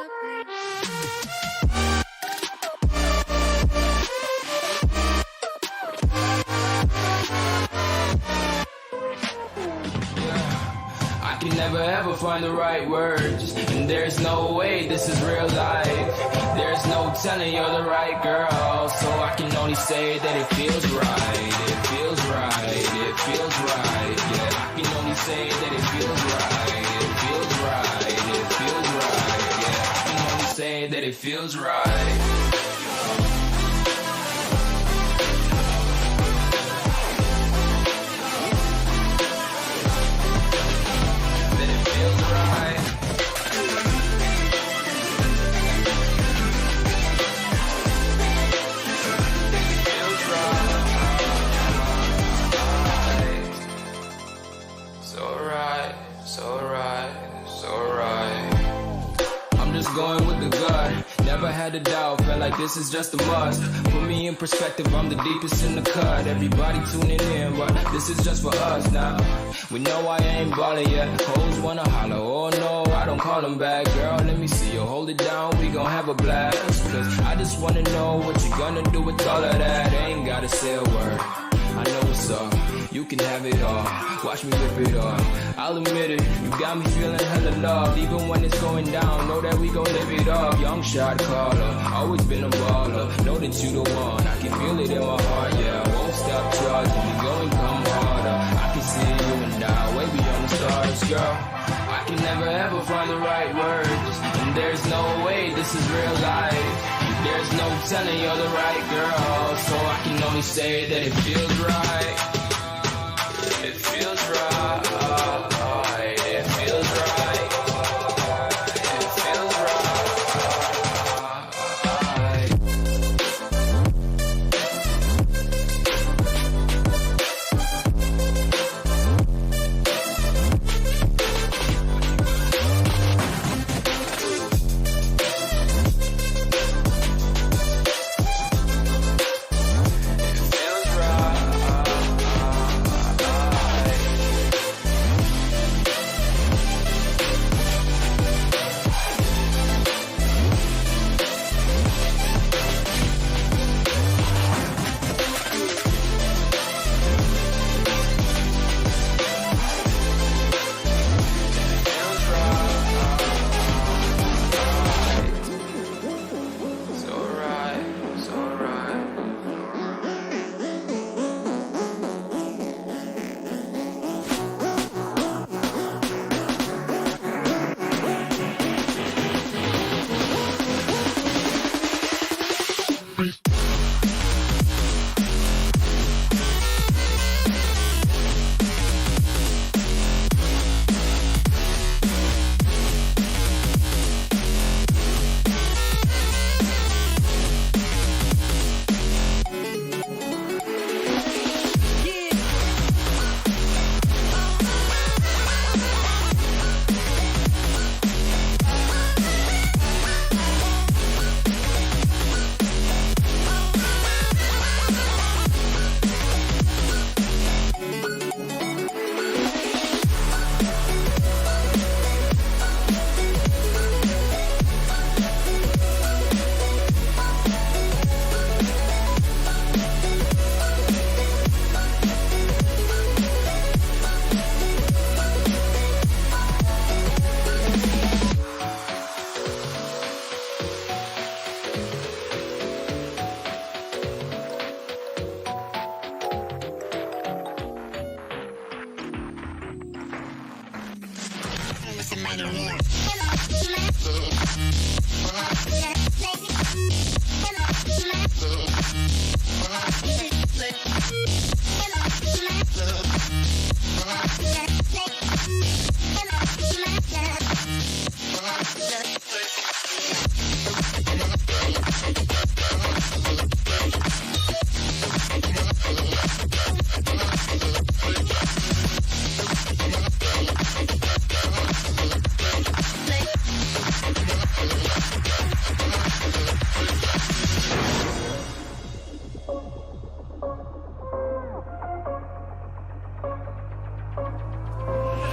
I can never ever find the right words, and there's no way this is real life. There's no telling you're the right girl, so I can only say that it feels right. It feels right, it feels right, yeah. I can only say that it feels right. It feels right, it feels right, yeah. I can only say that it feels right. Going with the gut, never had a doubt, felt like this is just a must. Put me in perspective, I'm the deepest in the cut. Everybody tuning in, but this is just for us now. We know I ain't ballin' yet, hoes wanna holler, oh no, I don't call them back. Girl, let me see you hold it down, we gon' have a blast. Cause I just wanna know what you gonna do with all of that. Ain't gotta say a word, I know what's up. You can have it all, watch me rip it off. I'll admit it, you got me feeling hella loved. Even when it's going down, know that we gon' live it up. Young shot caller, always been a baller. Know that you the one, I can feel it in my heart, yeah. I won't stop charging, you go and come harder. I can see you and I, way beyond the stars, girl. I can never ever find the right words, and there's no way this is real life. There's no telling you're the right girl, so I can only say that it feels right. It feels right, it feels right, it feels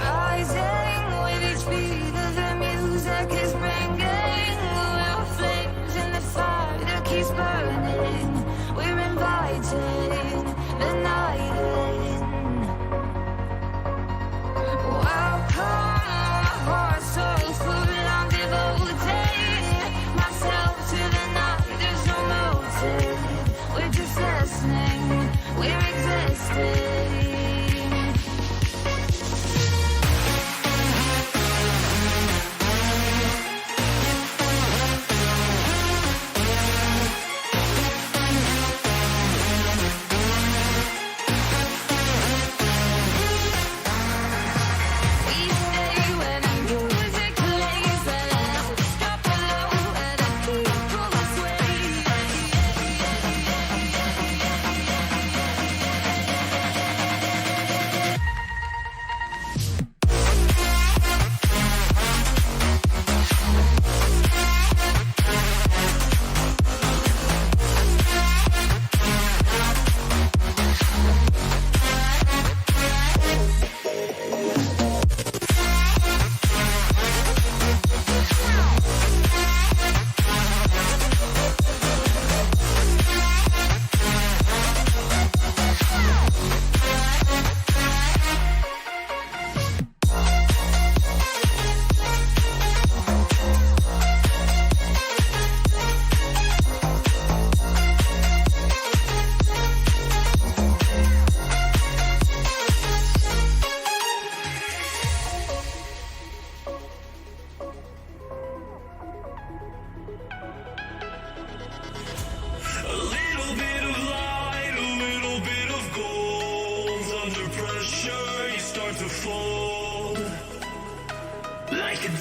Eyes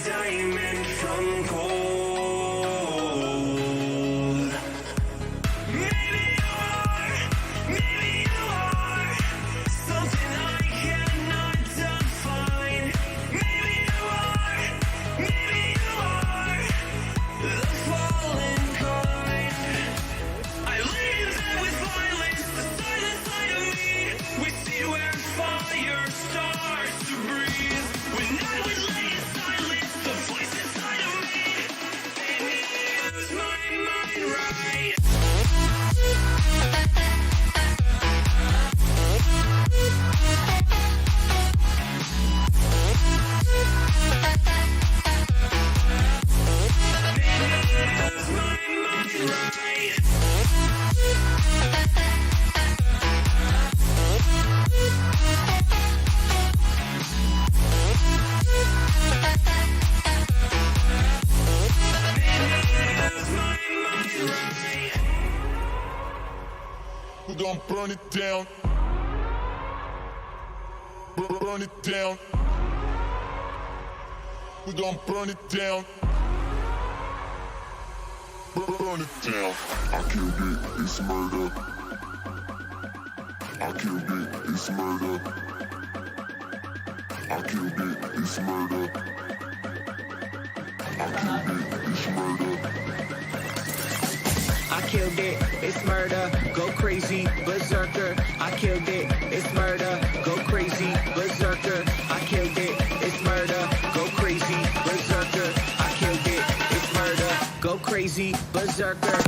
diamond from gold. Maybe you are something I cannot define. Maybe you are the fallen kind. I leave them with violence, the silent side of me. We see where fire starts to breathe. When I would lay in silence, the voice inside of me made me use my mind right. We're gonna burn it down. Burn it down. We're gonna burn it down. Burn it down. I killed it, it's murder. I killed it, it's murder. I killed it, it's murder. I killed it, it's murder. I killed it, it's murder, go crazy, berserker. I killed it, it's murder, go crazy, berserker. I killed it, it's murder, go crazy, berserker. I killed it, it's murder, go crazy, berserker.